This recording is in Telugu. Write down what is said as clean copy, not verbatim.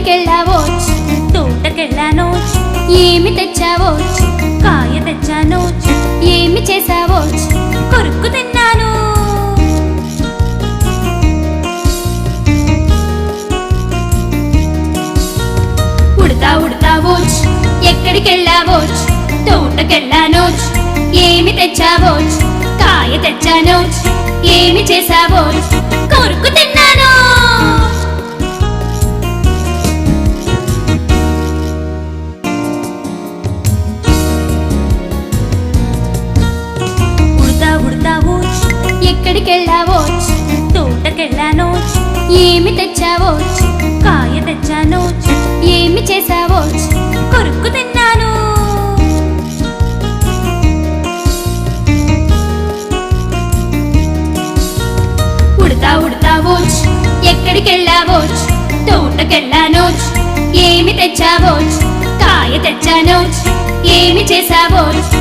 ఎక్కడికెళ్ళావోచ్ తోటకెళ్ళానోచ్ ఏమి తెచ్చావోచ్ కాయ తెచ్చానోచ్ ఏమి చేసావోచ్ కొరుక్కు తిన్నాను ఉడతా ఉడతావోచ్ ఎక్కడికెళ్ళావోచ్ తోటకెళ్ళానోచ్ ఏమి తెచ్చావోచ్ కాయ తెచ్చానోచ్ ఏమి చేసావోచ్ కొరుక్కు తిన్నాను ఉడతావోచ్ ఎక్కడికెళ్ళావోచ్ తోటకెళ్ళానోచ్ ఏమి తెచ్చావోచ్ కాయ తెచ్చానోచ్ ఏమి చేసావోచ్ కొరుక్కు తిన్నాను ఉడతావోచ్ ఎక్కడికెళ్ళావోచ్ తోటకెళ్ళానోచ్ ఏమి తెచ్చావోచ్ కాయ తెచ్చానోచ్ ఏమి చేసావోచ్